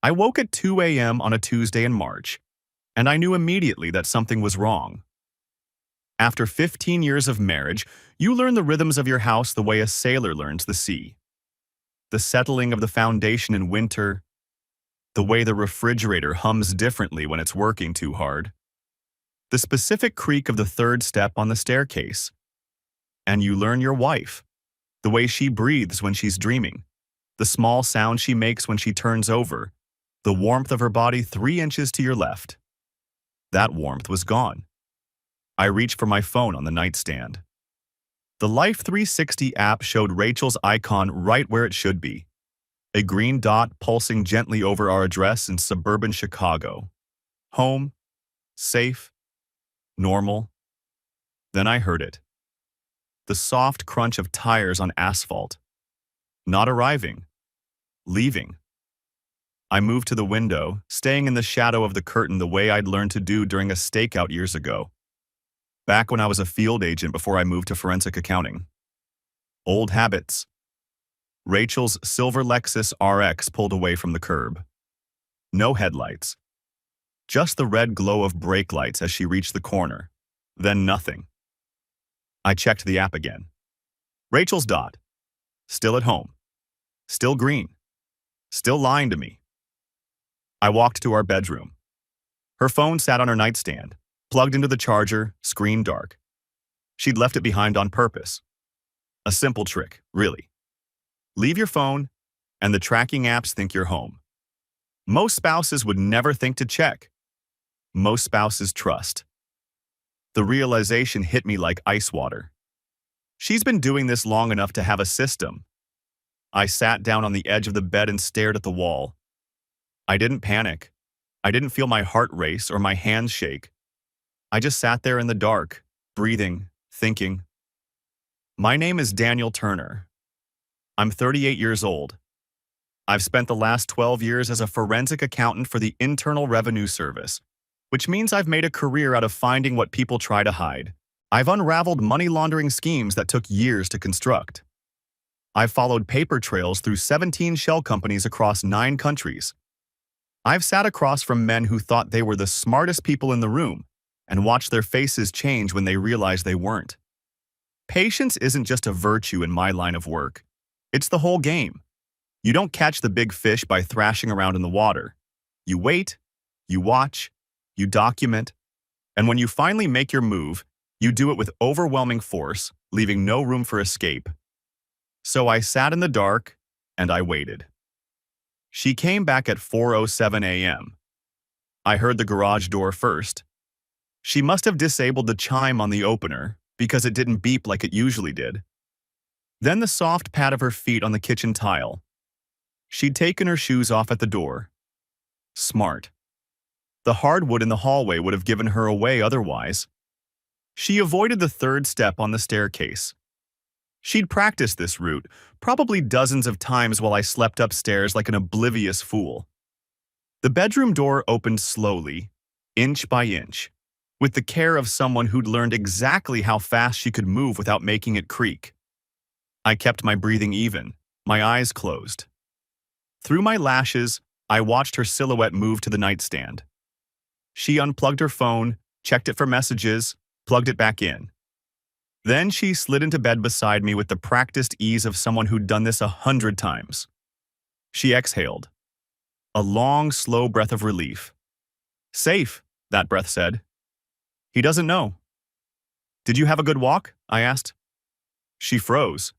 I woke at 2 a.m. on a Tuesday in March, and I knew immediately that something was wrong. After 15 years of marriage, you learn the rhythms of your house the way a sailor learns the sea. The settling of the foundation in winter, the way the refrigerator hums differently when it's working too hard, the specific creak of the third step on the staircase. And you learn your wife, the way she breathes when she's dreaming, the small sound she makes when she turns over, the warmth of her body 3 inches to your left. That warmth was gone. I reached for my phone on the nightstand. The Life 360 app showed Rachel's icon right where it should be, a green dot pulsing gently over our address in suburban Chicago. Home, safe, normal. Then I heard it. The soft crunch of tires on asphalt. Not arriving. Leaving. I moved to the window, staying in the shadow of the curtain the way I'd learned to do during a stakeout years ago. Back when I was a field agent before I moved to forensic accounting. Old habits. Rachel's silver Lexus RX pulled away from the curb. No headlights. Just the red glow of brake lights as she reached the corner. Then nothing. I checked the app again. Rachel's dot. Still at home. Still green. Still lying to me. I walked to our bedroom. Her phone sat on her nightstand, plugged into the charger, screen dark. She'd left it behind on purpose. A simple trick, really. Leave your phone, and the tracking apps think you're home. Most spouses would never think to check. Most spouses trust. The realization hit me like ice water. She's been doing this long enough to have a system. I sat down on the edge of the bed and stared at the wall. I didn't panic. I didn't feel my heart race or my hands shake. I just sat there in the dark, breathing, thinking. My name is Daniel Turner. I'm 38 years old. I've spent the last 12 years as a forensic accountant for the Internal Revenue Service, which means I've made a career out of finding what people try to hide. I've unraveled money laundering schemes that took years to construct. I've followed paper trails through 17 shell companies across 9 countries. I've sat across from men who thought they were the smartest people in the room and watched their faces change when they realized they weren't. Patience isn't just a virtue in my line of work. It's the whole game. You don't catch the big fish by thrashing around in the water. You wait, you watch, you document, and when you finally make your move, you do it with overwhelming force, leaving no room for escape. So I sat in the dark, and I waited. She came back at 4:07 a.m. I heard the garage door first. She must have disabled the chime on the opener because it didn't beep like it usually did. Then the soft pat of her feet on the kitchen tile. She'd taken her shoes off at the door. Smart. The hardwood in the hallway would have given her away otherwise. She avoided the third step on the staircase. She'd practiced this route, probably dozens of times while I slept upstairs like an oblivious fool. The bedroom door opened slowly, inch by inch, with the care of someone who'd learned exactly how fast she could move without making it creak. I kept my breathing even, my eyes closed. Through my lashes, I watched her silhouette move to the nightstand. She unplugged her phone, checked it for messages, plugged it back in. Then she slid into bed beside me with the practiced ease of someone who'd done this 100 times. She exhaled. A long, slow breath of relief. Safe, that breath said. He doesn't know. Did you have a good walk? I asked. She froze.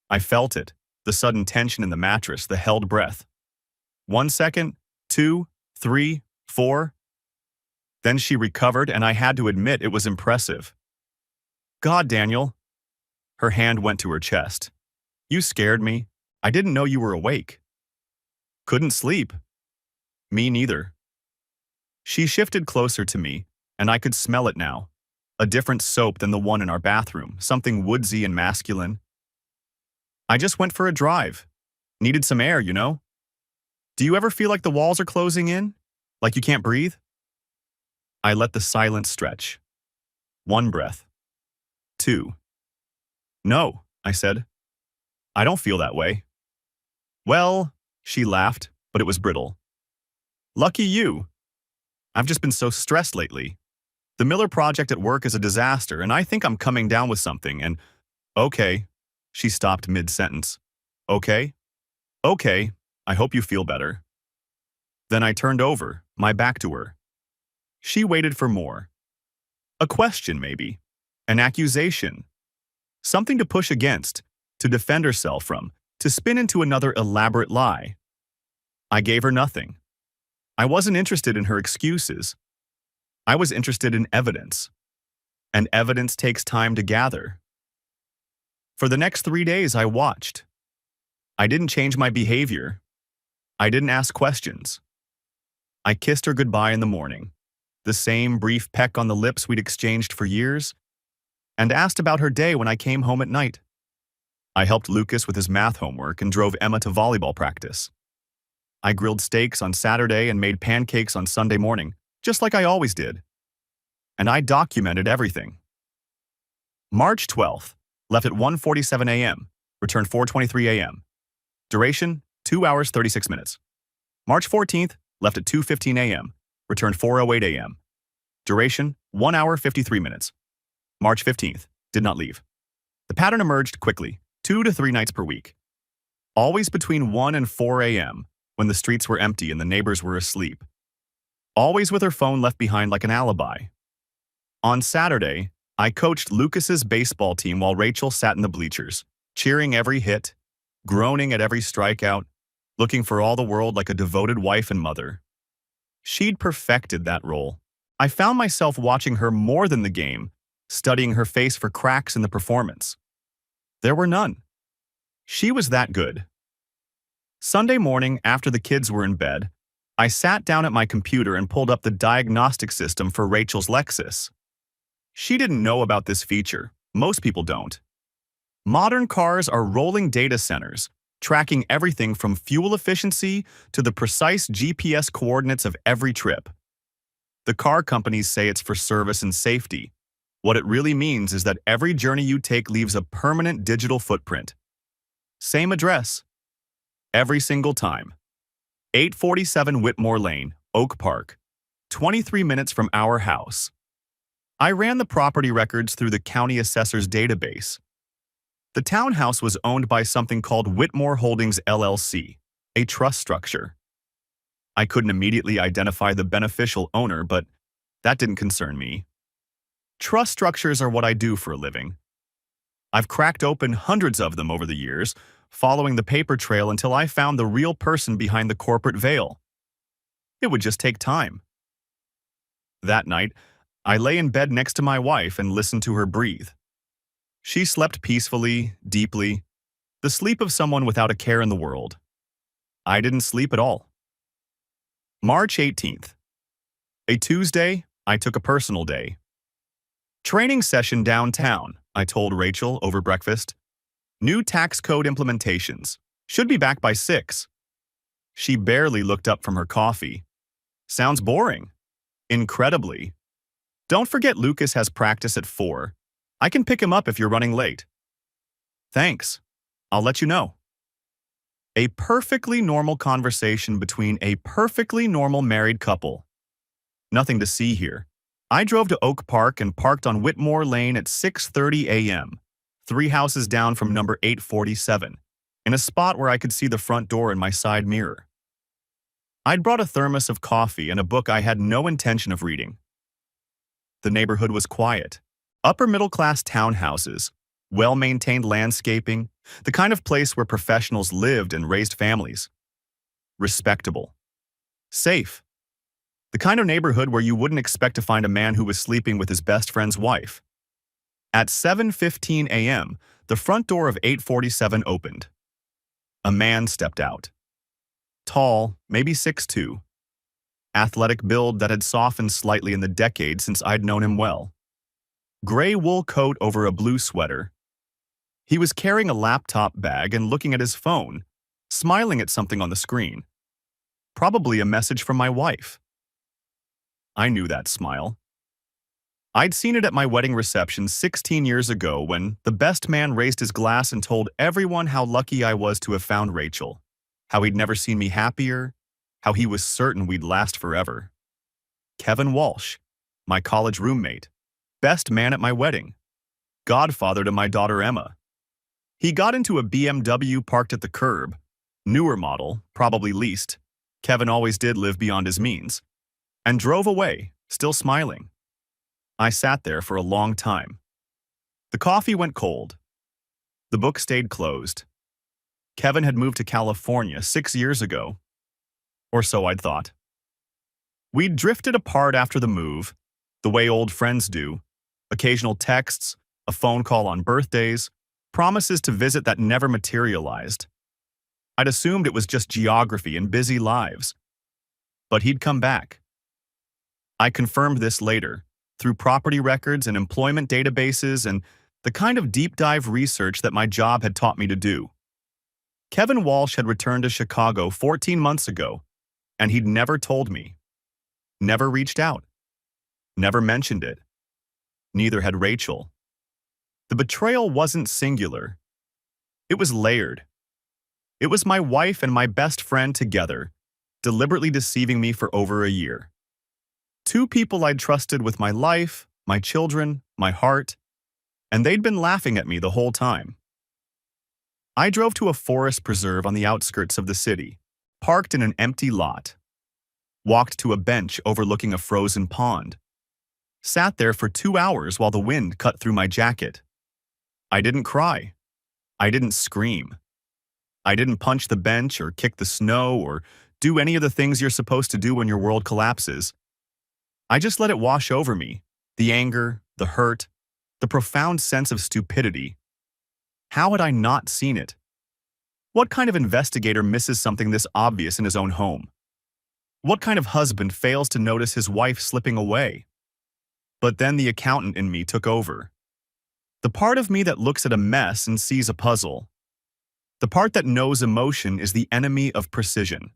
I felt it, the sudden tension in the mattress, the held breath. 1 second, 2, 3, 4. Then she recovered, and I had to admit it was impressive. God, Daniel. Her hand went to her chest. You scared me. I didn't know you were awake. Couldn't sleep. Me neither. She shifted closer to me, and I could smell it now. A different soap than the one in our bathroom, something woodsy and masculine. I just went for a drive. Needed some air, you know? Do you ever feel like the walls are closing in? Like you can't breathe? I let the silence stretch. 1 breath. 2. No, I said. I don't feel that way. Well, she laughed, but it was brittle. Lucky you. I've just been so stressed lately. The Miller project at work is a disaster, and I think I'm coming down with something, and okay. She stopped mid-sentence. Okay? Okay, I hope you feel better. Then I turned over, my back to her. She waited for more. A question, maybe. An accusation. Something to push against, to defend herself from, to spin into another elaborate lie. I gave her nothing. I wasn't interested in her excuses. I was interested in evidence. And evidence takes time to gather. For the next 3 days, I watched. I didn't change my behavior. I didn't ask questions. I kissed her goodbye in the morning, the same brief peck on the lips we'd exchanged for years, and asked about her day when I came home at night. I helped Lucas with his math homework and drove Emma to volleyball practice. I grilled steaks on Saturday and made pancakes on Sunday morning, just like I always did. And I documented everything. March 12th, left at 1:47 a.m., returned 4:23 a.m. Duration, 2 hours 36 minutes. March 14th, left at 2:15 a.m., returned 4:08 a.m. Duration, 1 hour 53 minutes. March 15th, did not leave. The pattern emerged quickly, 2 to 3 nights per week. Always between 1 and 4 a.m., when the streets were empty and the neighbors were asleep. Always with her phone left behind like an alibi. On Saturday, I coached Lucas's baseball team while Rachel sat in the bleachers, cheering every hit, groaning at every strikeout, looking for all the world like a devoted wife and mother. She'd perfected that role. I found myself watching her more than the game, studying her face for cracks in the performance. There were none. She was that good. Sunday morning, after the kids were in bed, I sat down at my computer and pulled up the diagnostic system for Rachel's Lexus. She didn't know about this feature. Most people don't. Modern cars are rolling data centers, tracking everything from fuel efficiency to the precise GPS coordinates of every trip. The car companies say it's for service and safety. What it really means is that every journey you take leaves a permanent digital footprint. Same address. Every single time. 847 Whitmore Lane, Oak Park. 23 minutes from our house. I ran the property records through the county assessor's database. The townhouse was owned by something called Whitmore Holdings LLC, a trust structure. I couldn't immediately identify the beneficial owner, but that didn't concern me. Trust structures are what I do for a living. I've cracked open hundreds of them over the years, following the paper trail until I found the real person behind the corporate veil. It would just take time. That night, I lay in bed next to my wife and listened to her breathe. She slept peacefully, deeply, the sleep of someone without a care in the world. I didn't sleep at all. March 18th. A Tuesday, I took a personal day. Training session downtown, I told Rachel over breakfast. New tax code implementations. Should be back by 6. She barely looked up from her coffee. Sounds boring. Incredibly. Don't forget Lucas has practice at 4. I can pick him up if you're running late. Thanks. I'll let you know. A perfectly normal conversation between a perfectly normal married couple. Nothing to see here. I drove to Oak Park and parked on Whitmore Lane at 6:30 a.m., 3 houses down from number 847, in a spot where I could see the front door in my side mirror. I'd brought a thermos of coffee and a book I had no intention of reading. The neighborhood was quiet. Upper-middle-class townhouses, well-maintained landscaping, the kind of place where professionals lived and raised families. Respectable. Safe. The kind of neighborhood where you wouldn't expect to find a man who was sleeping with his best friend's wife. At 7:15 a.m., the front door of 847 opened. A man stepped out. Tall, maybe 6'2". Athletic build that had softened slightly in the decades since I'd known him well. Gray wool coat over a blue sweater. He was carrying a laptop bag and looking at his phone, smiling at something on the screen. Probably a message from my wife. I knew that smile. I'd seen it at my wedding reception 16 years ago when the best man raised his glass and told everyone how lucky I was to have found Rachel, how he'd never seen me happier, how he was certain we'd last forever. Kevin Walsh, my college roommate, best man at my wedding, godfather to my daughter Emma. He got into a BMW parked at the curb, newer model, probably leased. Kevin always did live beyond his means, and drove away, still smiling. I sat there for a long time. The coffee went cold. The book stayed closed. Kevin had moved to California 6 years ago, or so I'd thought. We'd drifted apart after the move, the way old friends do, occasional texts, a phone call on birthdays, promises to visit that never materialized. I'd assumed it was just geography and busy lives. But he'd come back. I confirmed this later, through property records and employment databases and the kind of deep dive research that my job had taught me to do. Kevin Walsh had returned to Chicago 14 months ago, and he'd never told me. Never reached out. Never mentioned it. Neither had Rachel. The betrayal wasn't singular. It was layered. It was my wife and my best friend together, deliberately deceiving me for over a year. Two people I'd trusted with my life, my children, my heart, and they'd been laughing at me the whole time. I drove to a forest preserve on the outskirts of the city, parked in an empty lot, walked to a bench overlooking a frozen pond, sat there for 2 hours while the wind cut through my jacket. I didn't cry. I didn't scream. I didn't punch the bench or kick the snow or do any of the things you're supposed to do when your world collapses. I just let it wash over me, the anger, the hurt, the profound sense of stupidity. How had I not seen it? What kind of investigator misses something this obvious in his own home? What kind of husband fails to notice his wife slipping away? But then the accountant in me took over. The part of me that looks at a mess and sees a puzzle. The part that knows emotion is the enemy of precision.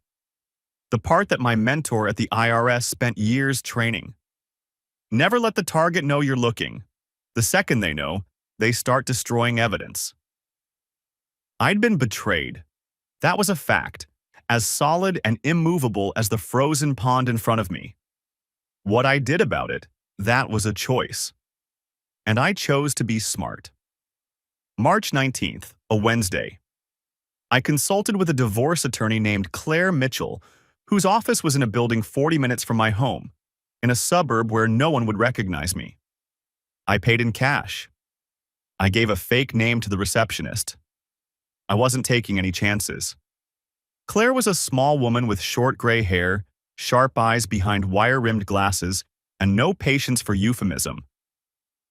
The part that my mentor at the IRS spent years training. Never let the target know you're looking. The second they know, they start destroying evidence. I'd been betrayed. That was a fact, as solid and immovable as the frozen pond in front of me. What I did about it, that was a choice. And I chose to be smart. March 19th, a Wednesday. I consulted with a divorce attorney named Claire Mitchell, whose office was in a building 40 minutes from my home, in a suburb where no one would recognize me. I paid in cash. I gave a fake name to the receptionist. I wasn't taking any chances. Claire was a small woman with short gray hair, sharp eyes behind wire-rimmed glasses, and no patience for euphemism.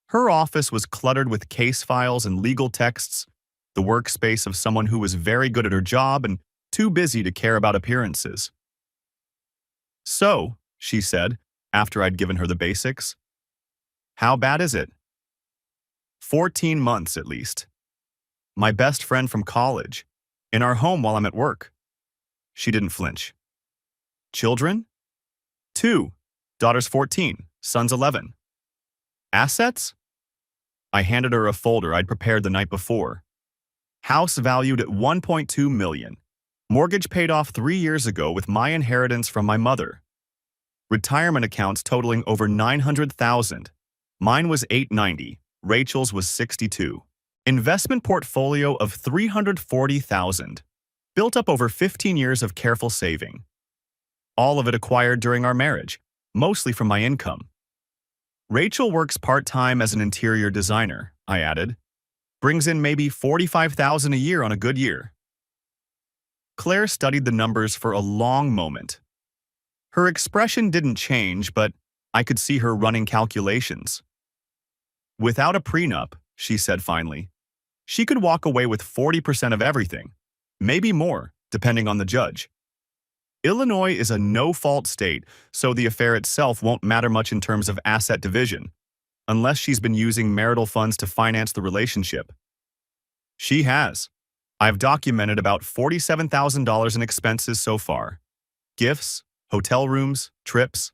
Her office was cluttered with case files and legal texts, the workspace of someone who was very good at her job and too busy to care about appearances. "So," she said, after I'd given her the basics, "how bad is it?" 14 months, at least. My best friend from college, in our home while I'm at work. She didn't flinch. Children? 2. Daughter's 14, son's 11. Assets? I handed her a folder I'd prepared the night before. House valued at $1.2 million. Mortgage paid off 3 years ago with my inheritance from my mother. Retirement accounts totaling over $900,000. Mine was $890. Rachel's was $62. Investment portfolio of $340,000. Built up over 15 years of careful saving. All of it acquired during our marriage, mostly from my income. Rachel works part-time as an interior designer, I added. Brings in maybe $45,000 a year on a good year. Claire studied the numbers for a long moment. Her expression didn't change, but I could see her running calculations. Without a prenup, she said finally, she could walk away with 40% of everything, maybe more, depending on the judge. Illinois is a no-fault state, so the affair itself won't matter much in terms of asset division, unless she's been using marital funds to finance the relationship. She has. I've documented about $47,000 in expenses so far. Gifts, hotel rooms, trips.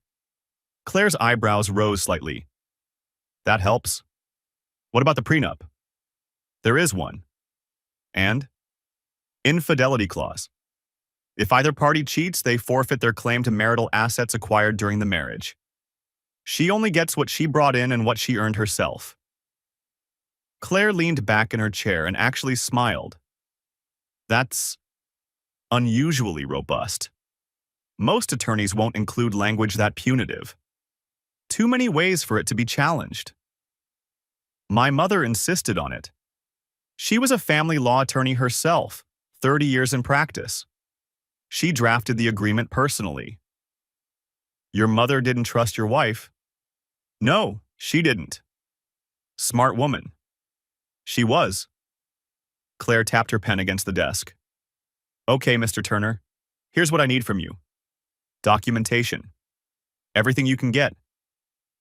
Claire's eyebrows rose slightly. That helps. What about the prenup? There is one. And? Infidelity clause. If either party cheats, they forfeit their claim to marital assets acquired during the marriage. She only gets what she brought in and what she earned herself. Claire leaned back in her chair and actually smiled. That's unusually robust. Most attorneys won't include language that punitive. Too many ways for it to be challenged. My mother insisted on it. She was a family law attorney herself, 30 years in practice. She drafted the agreement personally. Your mother didn't trust your wife? No, she didn't. Smart woman. She was. Claire tapped her pen against the desk. Okay, Mr. Turner. Here's what I need from you. Documentation. Everything you can get.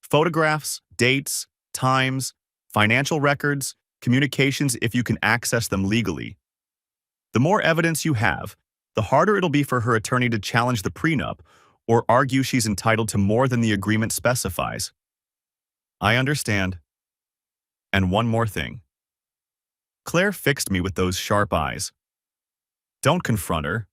Photographs, dates, times, financial records, communications if you can access them legally. The more evidence you have, the harder it'll be for her attorney to challenge the prenup or argue she's entitled to more than the agreement specifies. I understand. And one more thing. Claire fixed me with those sharp eyes. Don't confront her.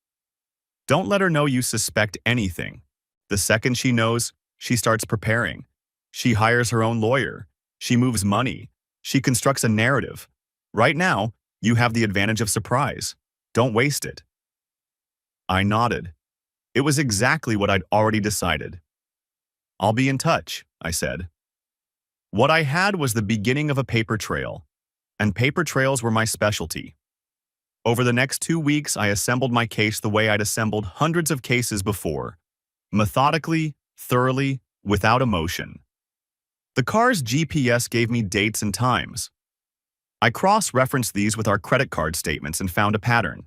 Don't let her know you suspect anything. The second she knows, she starts preparing. She hires her own lawyer. She moves money. She constructs a narrative. Right now, you have the advantage of surprise. Don't waste it. I nodded. It was exactly what I'd already decided. I'll be in touch, I said. What I had was the beginning of a paper trail, and paper trails were my specialty. Over the next 2 weeks, I assembled my case the way I'd assembled hundreds of cases before, methodically, thoroughly, without emotion. The car's GPS gave me dates and times. I cross-referenced these with our credit card statements and found a pattern.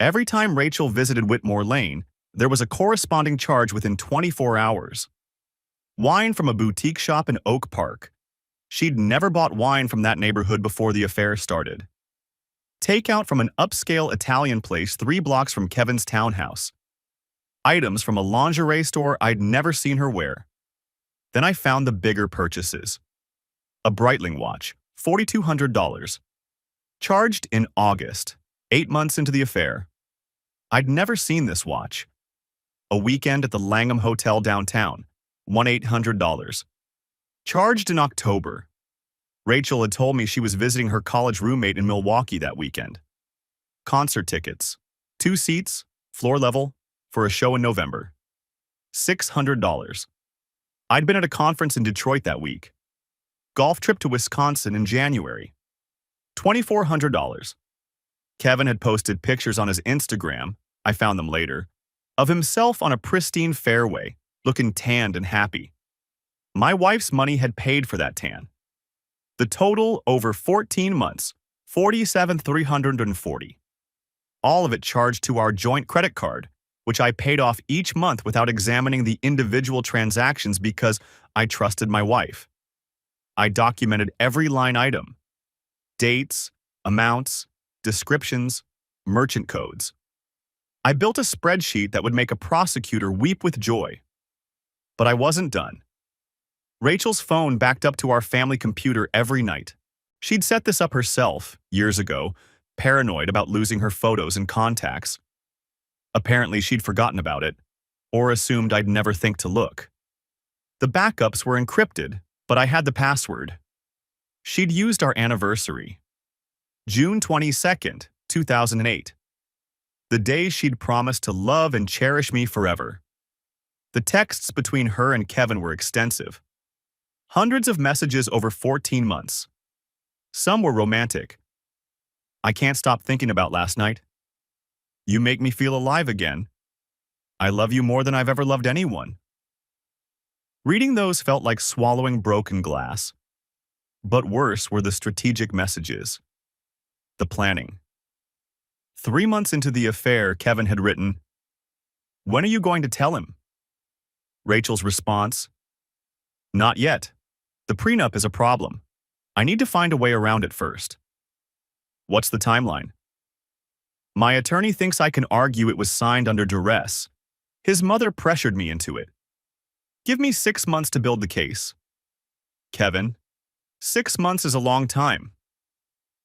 Every time Rachel visited Whitmore Lane, there was a corresponding charge within 24 hours. Wine from a boutique shop in Oak Park. She'd never bought wine from that neighborhood before the affair started. Takeout from an upscale Italian place 3 blocks from Kevin's townhouse. Items from a lingerie store I'd never seen her wear. Then I found the bigger purchases. A Breitling watch, $4,200. Charged in August, 8 months into the affair. I'd never seen this watch. A weekend at the Langham Hotel downtown, $1,800. Charged in October. Rachel had told me she was visiting her college roommate in Milwaukee that weekend. Concert tickets, 2 seats, floor level, for a show in November. $600. I'd been at a conference in Detroit that week. Golf trip to Wisconsin in January. $2,400. Kevin had posted pictures on his Instagram, I found them later, of himself on a pristine fairway, looking tanned and happy. My wife's money had paid for that tan. The total over 14 months, $47,340. All of it charged to our joint credit card, which I paid off each month without examining the individual transactions because I trusted my wife. I documented every line item. Dates, amounts, descriptions, merchant codes. I built a spreadsheet that would make a prosecutor weep with joy. But I wasn't done. Rachel's phone backed up to our family computer every night. She'd set this up herself, years ago, paranoid about losing her photos and contacts. Apparently, she'd forgotten about it, or assumed I'd never think to look. The backups were encrypted, but I had the password. She'd used our anniversary. June 22nd, 2008. The day she'd promised to love and cherish me forever. The texts between her and Kevin were extensive. Hundreds of messages over 14 months. Some were romantic. I can't stop thinking about last night. You make me feel alive again. I love you more than I've ever loved anyone. Reading those felt like swallowing broken glass. But worse were the strategic messages. The planning. 3 months into the affair, Kevin had written, "When are you going to tell him?" Rachel's response, "Not yet. The prenup is a problem. I need to find a way around it first." What's the timeline? My attorney thinks I can argue it was signed under duress. His mother pressured me into it. Give me 6 months to build the case. Kevin, 6 months is a long time.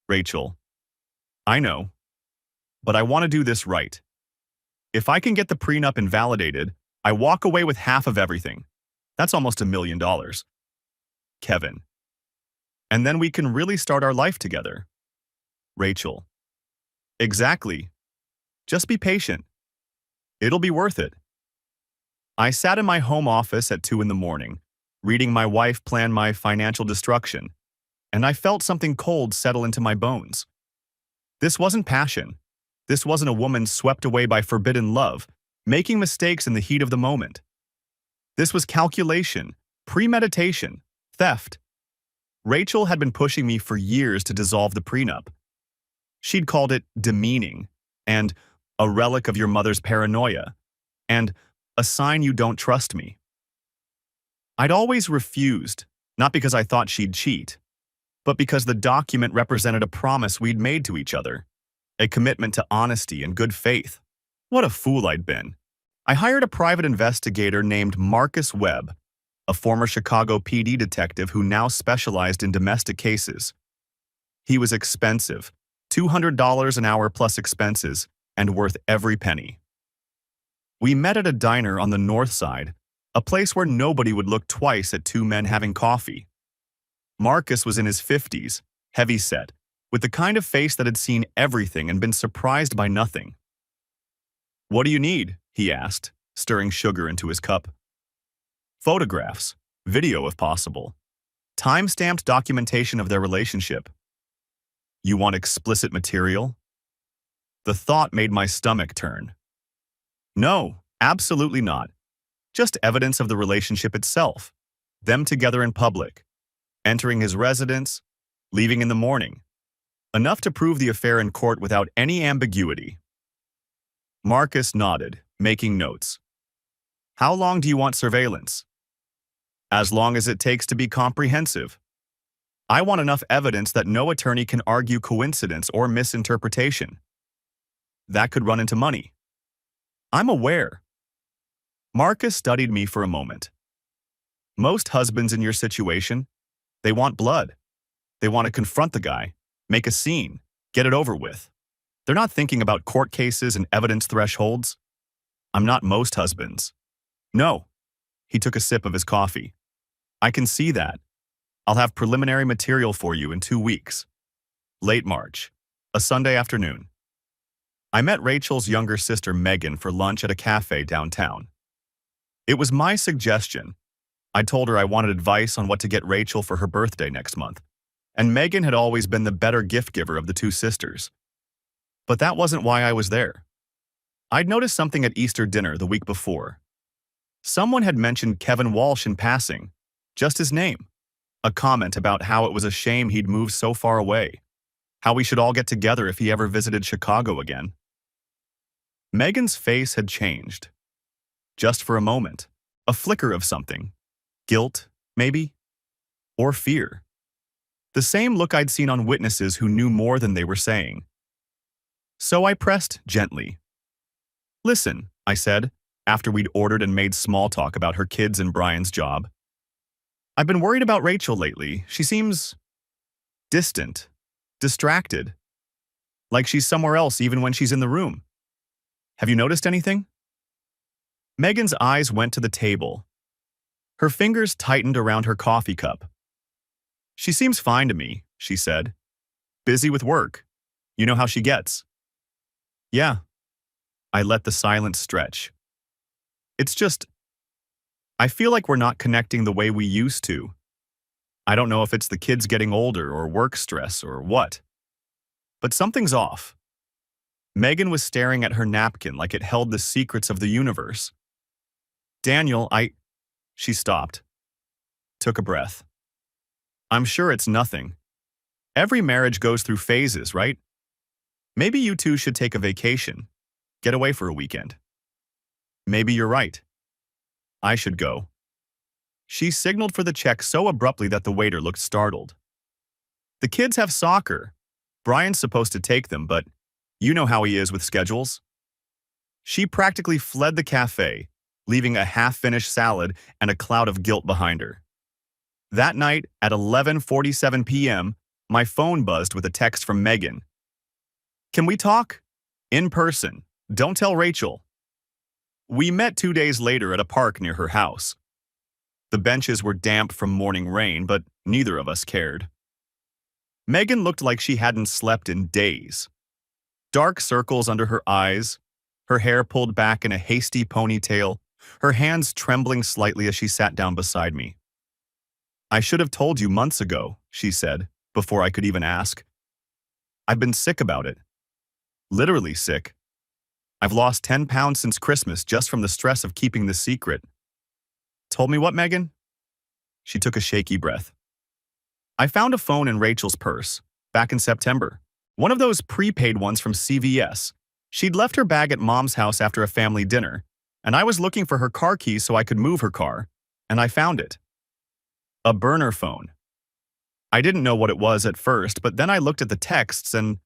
Rachel, I know, but I want to do this right. If I can get the prenup invalidated, I walk away with half of everything. That's almost $1 million. Kevin. And then we can really start our life together. Rachel. Exactly. Just be patient. It'll be worth it. I sat in my home office at 2 in the morning, reading my wife plan my financial destruction, and I felt something cold settle into my bones. This wasn't passion. This wasn't a woman swept away by forbidden love, making mistakes in the heat of the moment. This was calculation, premeditation, theft. Rachel had been pushing me for years to dissolve the prenup. She'd called it demeaning, and a relic of your mother's paranoia, and a sign you don't trust me. I'd always refused, not because I thought she'd cheat, but because the document represented a promise we'd made to each other, a commitment to honesty and good faith. What a fool I'd been. I hired a private investigator named Marcus Webb, a former Chicago PD detective who now specialized in domestic cases. He was expensive, $200 an hour plus expenses, and worth every penny. We met at a diner on the north side, a place where nobody would look twice at two men having coffee. Marcus was in his 50s, heavy-set, with the kind of face that had seen everything and been surprised by nothing. "What do you need?" he asked, stirring sugar into his cup. "Photographs, video if possible, time-stamped documentation of their relationship." "You want explicit material?" The thought made my stomach turn. "No, absolutely not. Just evidence of the relationship itself. Them together in public, entering his residence, leaving in the morning. Enough to prove the affair in court without any ambiguity." Marcus nodded, making notes. "How long do you want surveillance?" "As long as it takes to be comprehensive. I want enough evidence that no attorney can argue coincidence or misinterpretation. That could run into money." "I'm aware." Marcus studied me for a moment. "Most husbands in your situation, they want blood. They want to confront the guy, make a scene, get it over with. They're not thinking about court cases and evidence thresholds. I'm not most husbands." "No." He took a sip of his coffee. "I can see that. I'll have preliminary material for you in 2 weeks. Late March, a Sunday afternoon." I met Rachel's younger sister Megan for lunch at a cafe downtown. It was my suggestion. I told her I wanted advice on what to get Rachel for her birthday next month, and Megan had always been the better gift giver of the two sisters. But that wasn't why I was there. I'd noticed something at Easter dinner the week before. Someone had mentioned Kevin Walsh in passing, just his name. A comment about how it was a shame he'd moved so far away, how we should all get together if he ever visited Chicago again. Megan's face had changed. Just for a moment. A flicker of something. Guilt, maybe? Or fear. The same look I'd seen on witnesses who knew more than they were saying. So I pressed gently. "Listen," I said, after we'd ordered and made small talk about her kids and Brian's job. "I've been worried about Rachel lately. She seems distant, distracted, like she's somewhere else even when she's in the room. Have you noticed anything?" Megan's eyes went to the table. Her fingers tightened around her coffee cup. "She seems fine to me," she said. "Busy with work. You know how she gets." "Yeah." I let the silence stretch. "It's just, I feel like we're not connecting the way we used to. I don't know if it's the kids getting older or work stress or what. But something's off." Megan was staring at her napkin like it held the secrets of the universe. "Daniel, She stopped. Took a breath. "I'm sure it's nothing. Every marriage goes through phases, right? Maybe you two should take a vacation. Get away for a weekend." "Maybe you're right. I should go." She signaled for the check so abruptly that the waiter looked startled. "The kids have soccer. Brian's supposed to take them, but you know how he is with schedules." She practically fled the cafe, leaving a half-finished salad and a cloud of guilt behind her. That night, at 11:47 p.m., my phone buzzed with a text from Megan. "Can we talk? In person. Don't tell Rachel. We met 2 days later at a park near her house. The benches were damp from morning rain, but neither of us cared. Megan looked like she hadn't slept in days. Dark circles under her eyes, her hair pulled back in a hasty ponytail, her hands trembling slightly as she sat down beside me. "I should have told you months ago," she said, before I could even ask. "I've been sick about it. Literally sick. I've lost 10 pounds since Christmas just from the stress of keeping the secret." "Told me what, Megan?" She took a shaky breath. "I found a phone in Rachel's purse, back in September. One of those prepaid ones from CVS. She'd left her bag at Mom's house after a family dinner, and I was looking for her car keys so I could move her car, and I found it. A burner phone. I didn't know what it was at first, but then I looked at the texts and..."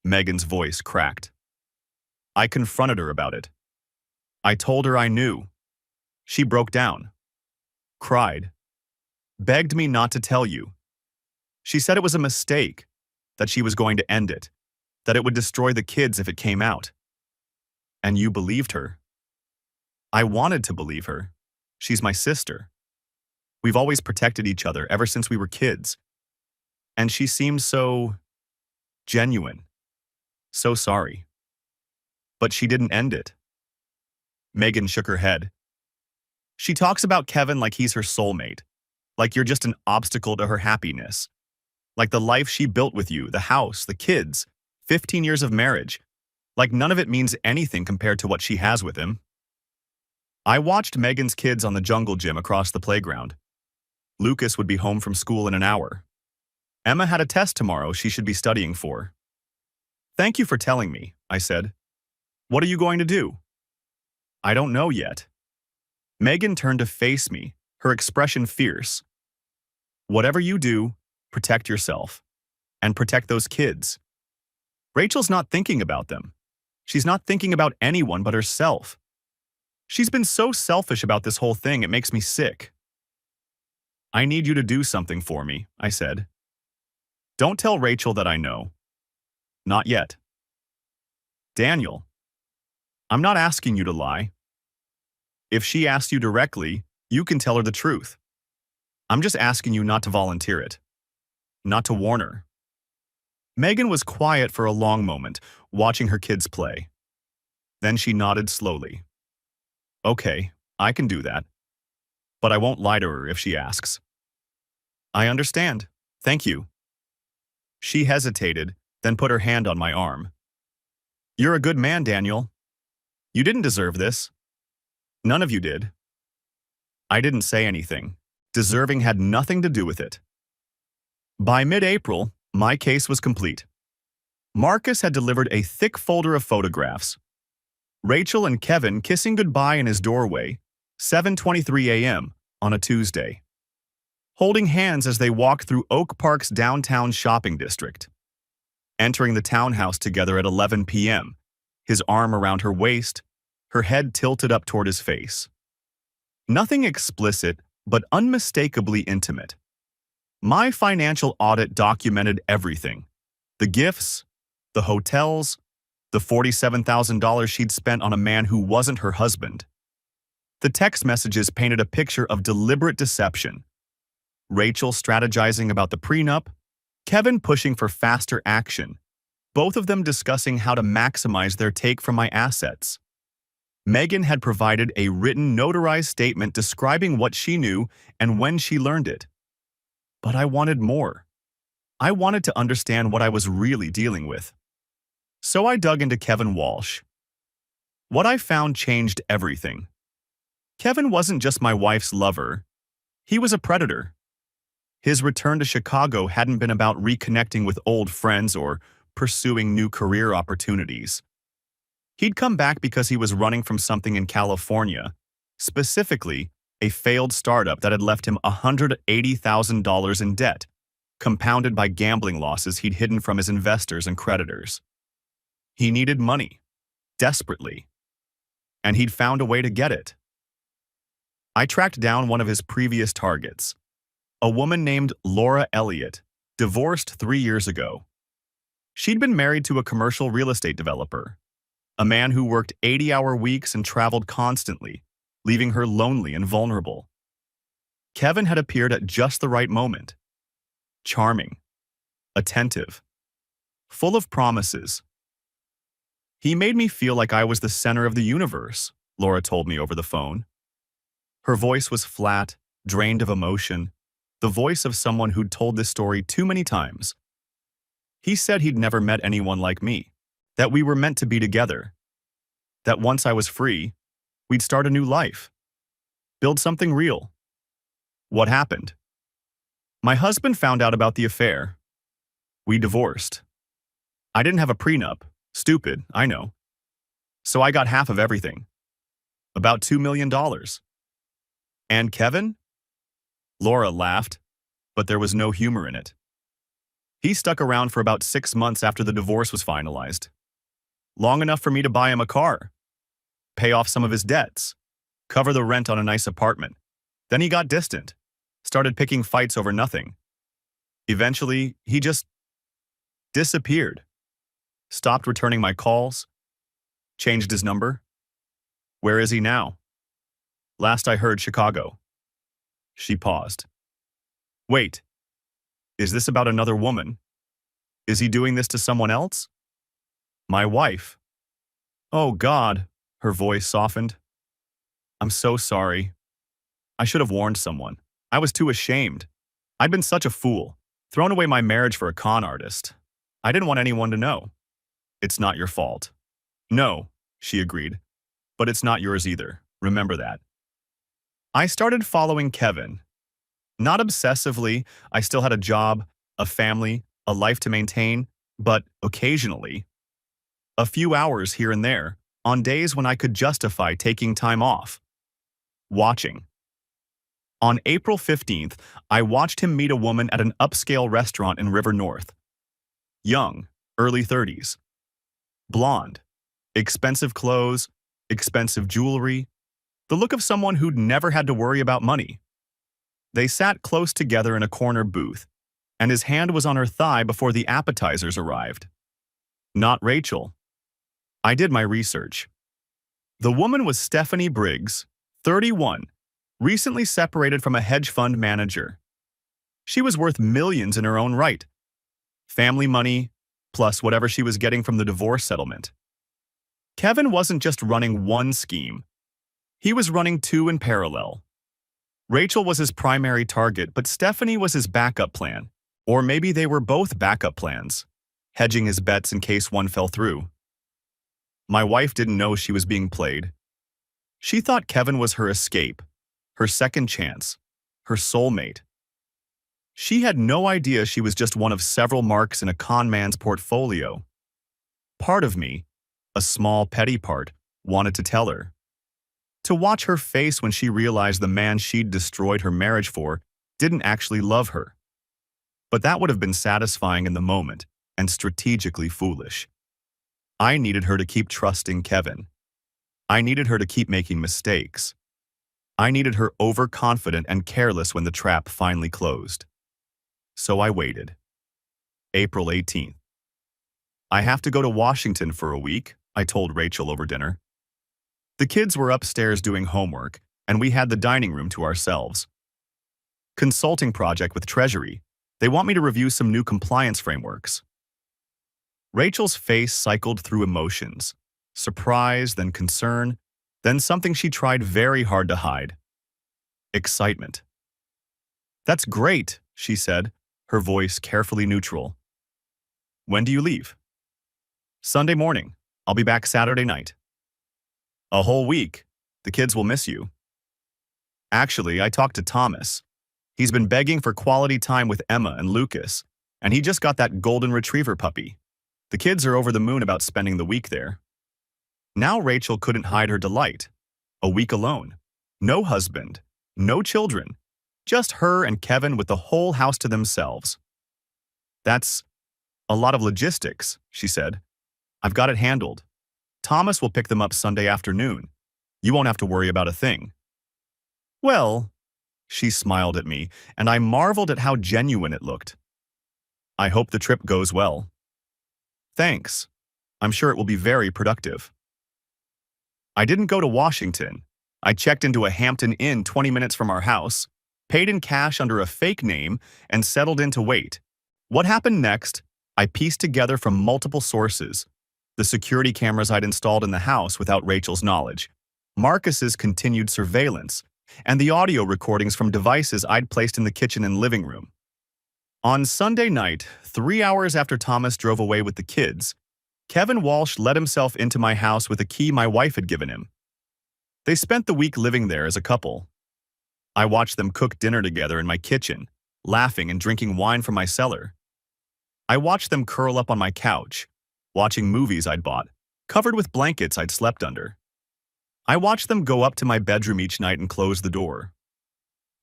Megan's voice cracked. I confronted her about it. I told her I knew. She broke down, cried, begged me not to tell you. She said it was a mistake, that she was going to end it, that it would destroy the kids if it came out. And you believed her. I wanted to believe her. She's my sister. We've always protected each other ever since we were kids. And she seemed so genuine, so sorry. But she didn't end it. Megan shook her head. She talks about Kevin like he's her soulmate, like you're just an obstacle to her happiness. Like the life she built with you, the house, the kids, 15 years of marriage, like none of it means anything compared to what she has with him. I watched Megan's kids on the jungle gym across the playground. Lucas would be home from school in an hour. Emma had a test tomorrow she should be studying for. "Thank you for telling me," I said. "What are you going to do?" "I don't know yet." Megan turned to face me, her expression fierce. "Whatever you do, protect yourself. And protect those kids. Rachel's not thinking about them. She's not thinking about anyone but herself. She's been so selfish about this whole thing, it makes me sick." "I need you to do something for me," I said. "Don't tell Rachel that I know. Not yet." "Daniel, I'm not asking you to lie. If she asks you directly, you can tell her the truth. I'm just asking you not to volunteer it. Not to warn her." Megan was quiet for a long moment, watching her kids play. Then she nodded slowly. "Okay, I can do that. But I won't lie to her if she asks." "I understand. Thank you." She hesitated, then put her hand on my arm. "You're a good man, Daniel. You didn't deserve this. None of you did." I didn't say anything. Deserving had nothing to do with it. By mid-April, my case was complete. Marcus had delivered a thick folder of photographs. Rachel and Kevin kissing goodbye in his doorway, 7:23 a.m. on a Tuesday. Holding hands as they walked through Oak Park's downtown shopping district. Entering the townhouse together at 11 p.m., his arm around her waist, her head tilted up toward his face. Nothing explicit, but unmistakably intimate. My financial audit documented everything. The gifts, the hotels, the $47,000 she'd spent on a man who wasn't her husband. The text messages painted a picture of deliberate deception. Rachel strategizing about the prenup, Kevin pushing for faster action, both of them discussing how to maximize their take from my assets. Megan had provided a written notarized statement describing what she knew and when she learned it. But I wanted more. I wanted to understand what I was really dealing with. So I dug into Kevin Walsh. What I found changed everything. Kevin wasn't just my wife's lover. He was a predator. His return to Chicago hadn't been about reconnecting with old friends or pursuing new career opportunities. He'd come back because he was running from something in California, specifically a failed startup that had left him $180,000 in debt, compounded by gambling losses he'd hidden from his investors and creditors. He needed money, desperately, and he'd found a way to get it. I tracked down one of his previous targets, a woman named Laura Elliott, divorced 3 years ago. She'd been married to a commercial real estate developer, A man who worked 80-hour weeks and traveled constantly, leaving her lonely and vulnerable. Kevin had appeared at just the right moment. Charming, attentive, full of promises. He made me feel like I was the center of the universe, Laura told me over the phone. Her voice was flat, drained of emotion, the voice of someone who'd told this story too many times. He said he'd never met anyone like me, that we were meant to be together, that once I was free, we'd start a new life, build something real. What happened? My husband found out about the affair. We divorced. I didn't have a prenup. Stupid, I know. So I got half of everything. About $2 million. And Kevin? Laura laughed, but there was no humor in it. He stuck around for about 6 months after the divorce was finalized. Long enough for me to buy him a car, pay off some of his debts, cover the rent on a nice apartment. Then he got distant, started picking fights over nothing. Eventually, he just disappeared. Stopped returning my calls, changed his number. Where is he now? Last I heard, Chicago. She paused. Wait, is this about another woman? Is he doing this to someone else? My wife. Oh God, her voice softened. I'm so sorry. I should have warned someone. I was too ashamed. I'd been such a fool, thrown away my marriage for a con artist. I didn't want anyone to know. It's not your fault. No, she agreed. But it's not yours either. Remember that. I started following Kevin. Not obsessively, I still had a job, a family, a life to maintain, but occasionally, a few hours here and there, on days when I could justify taking time off. Watching. On April 15th, I watched him meet a woman at an upscale restaurant in River North. Young, early 30s. Blonde, expensive clothes, expensive jewelry, the look of someone who'd never had to worry about money. They sat close together in a corner booth, and his hand was on her thigh before the appetizers arrived. Not Rachel. I did my research. The woman was Stephanie Briggs, 31, recently separated from a hedge fund manager. She was worth millions in her own right. Family money, plus whatever she was getting from the divorce settlement. Kevin wasn't just running one scheme. He was running two in parallel. Rachel was his primary target, but Stephanie was his backup plan. Or maybe they were both backup plans, hedging his bets in case one fell through. My wife didn't know she was being played. She thought Kevin was her escape, her second chance, her soulmate. She had no idea she was just one of several marks in a con man's portfolio. Part of me, a small petty part, wanted to tell her. To watch her face when she realized the man she'd destroyed her marriage for didn't actually love her. But that would have been satisfying in the moment and strategically foolish. I needed her to keep trusting Kevin. I needed her to keep making mistakes. I needed her overconfident and careless when the trap finally closed. So I waited. April 18th. I have to go to Washington for a week, I told Rachel over dinner. The kids were upstairs doing homework, and we had the dining room to ourselves. Consulting project with Treasury. They want me to review some new compliance frameworks. Rachel's face cycled through emotions. Surprise, then concern, then something she tried very hard to hide. Excitement. That's great, she said, her voice carefully neutral. When do you leave? Sunday morning. I'll be back Saturday night. A whole week. The kids will miss you. Actually, I talked to Thomas. He's been begging for quality time with Emma and Lucas, and he just got that golden retriever puppy. The kids are over the moon about spending the week there. Now Rachel couldn't hide her delight. A week alone. No husband. No children. Just her and Kevin with the whole house to themselves. That's a lot of logistics, she said. I've got it handled. Thomas will pick them up Sunday afternoon. You won't have to worry about a thing. Well, she smiled at me, and I marveled at how genuine it looked. I hope the trip goes well. Thanks. I'm sure it will be very productive. I didn't go to Washington. I checked into a Hampton Inn 20 minutes from our house, paid in cash under a fake name, and settled in to wait. What happened next? I pieced together from multiple sources. The security cameras I'd installed in the house without Rachel's knowledge, Marcus's continued surveillance, and the audio recordings from devices I'd placed in the kitchen and living room. On Sunday night, 3 hours after Thomas drove away with the kids, Kevin Walsh let himself into my house with a key my wife had given him. They spent the week living there as a couple. I watched them cook dinner together in my kitchen, laughing and drinking wine from my cellar. I watched them curl up on my couch, watching movies I'd bought, covered with blankets I'd slept under. I watched them go up to my bedroom each night and close the door.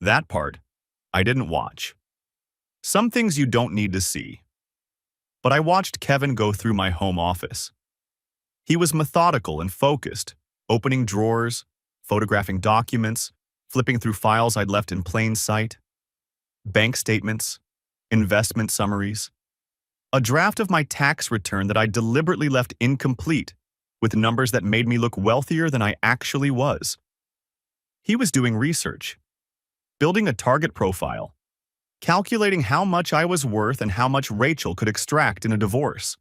That part, I didn't watch. Some things you don't need to see. But I watched Kevin go through my home office. He was methodical and focused, opening drawers, photographing documents, flipping through files I'd left in plain sight. Bank statements, investment summaries. A draft of my tax return that I deliberately left incomplete, with numbers that made me look wealthier than I actually was. He was doing research, building a target profile, calculating how much I was worth and how much Rachel could extract in a divorce.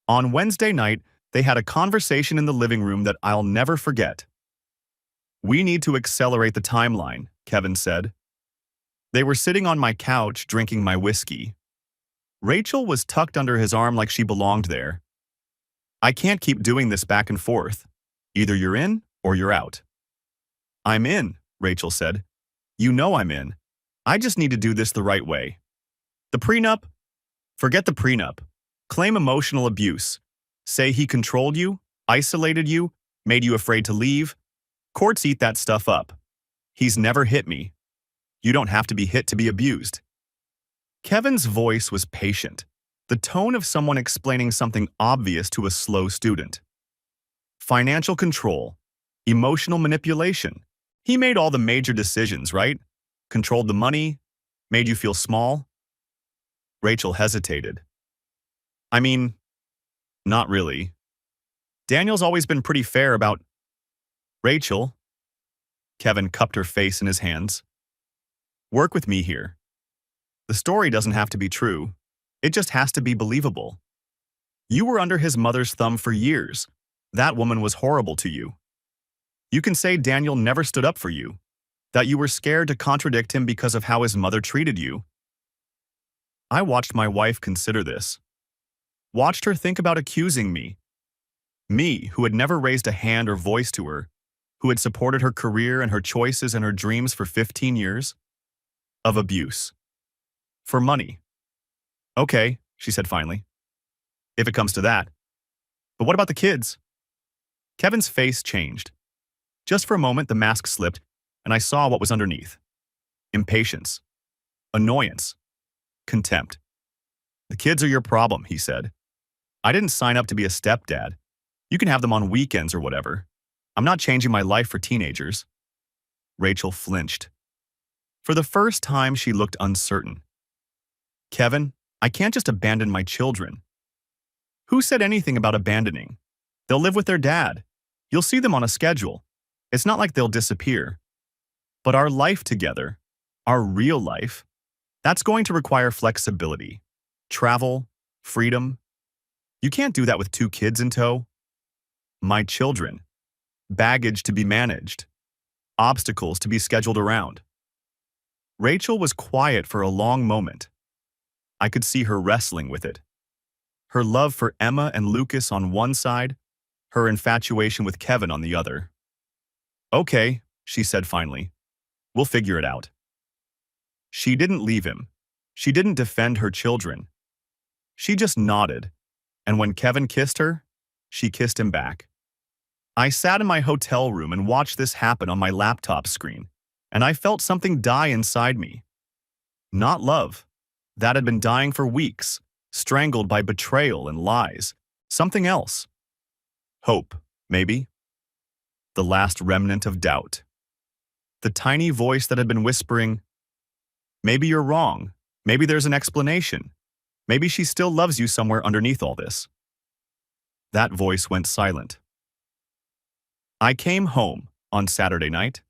On Wednesday night, they had a conversation in the living room that I'll never forget. "We need to accelerate the timeline," Kevin said. They were sitting on my couch drinking my whiskey. Rachel was tucked under his arm like she belonged there. "I can't keep doing this back and forth. Either you're in or you're out." "I'm in," Rachel said. "You know I'm in. I just need to do this the right way." "The prenup? Forget the prenup. Claim emotional abuse. Say he controlled you, isolated you, made you afraid to leave. Courts eat that stuff up. He's never hit me. You don't have to be hit to be abused." Kevin's voice was patient, the tone of someone explaining something obvious to a slow student. Financial control, emotional manipulation. He made all the major decisions, right? Controlled the money, made you feel small. Rachel hesitated. "I mean, not really. Daniel's always been pretty fair about—" "Rachel," Kevin cupped her face in his hands. "Work with me here. The story doesn't have to be true. It just has to be believable. You were under his mother's thumb for years. That woman was horrible to you. You can say Daniel never stood up for you, that you were scared to contradict him because of how his mother treated you." I watched my wife consider this. Watched her think about accusing me. Me, who had never raised a hand or voice to her, who had supported her career and her choices and her dreams for 15 years, of abuse. For money. "Okay," she said finally. "If it comes to that. But what about the kids?" Kevin's face changed. Just for a moment, the mask slipped, and I saw what was underneath. Impatience. Annoyance. Contempt. "The kids are your problem," he said. "I didn't sign up to be a stepdad. You can have them on weekends or whatever. I'm not changing my life for teenagers." Rachel flinched. For the first time, she looked uncertain. "Kevin, I can't just abandon my children." "Who said anything about abandoning? They'll live with their dad. You'll see them on a schedule. It's not like they'll disappear. But our life together, our real life, that's going to require flexibility, travel, freedom. You can't do that with 2 kids in tow." "My children. Baggage to be managed. Obstacles to be scheduled around." Rachel was quiet for a long moment. I could see her wrestling with it. Her love for Emma and Lucas on one side, her infatuation with Kevin on the other. "Okay," she said finally. "We'll figure it out." She didn't leave him. She didn't defend her children. She just nodded, and when Kevin kissed her, she kissed him back. I sat in my hotel room and watched this happen on my laptop screen, and I felt something die inside me. Not love. That had been dying for weeks, strangled by betrayal and lies. Something else. Hope, maybe. The last remnant of doubt. The tiny voice that had been whispering, "Maybe you're wrong. Maybe there's an explanation. Maybe she still loves you somewhere underneath all this." That voice went silent. I came home on Saturday night.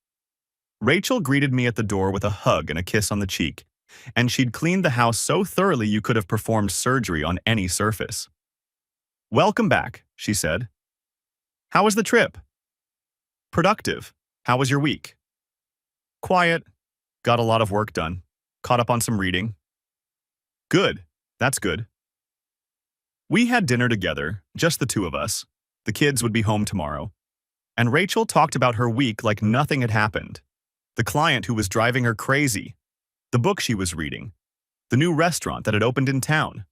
Rachel greeted me at the door with a hug and a kiss on the cheek, and she'd cleaned the house so thoroughly you could have performed surgery on any surface. "Welcome back," she said. "How was the trip?" "Productive. How was your week?" "Quiet. Got a lot of work done. Caught up on some reading." "Good. That's good." We had dinner together, just the two of us. The kids would be home tomorrow. And Rachel talked about her week like nothing had happened. The client who was driving her crazy, the book she was reading, the new restaurant that had opened in town.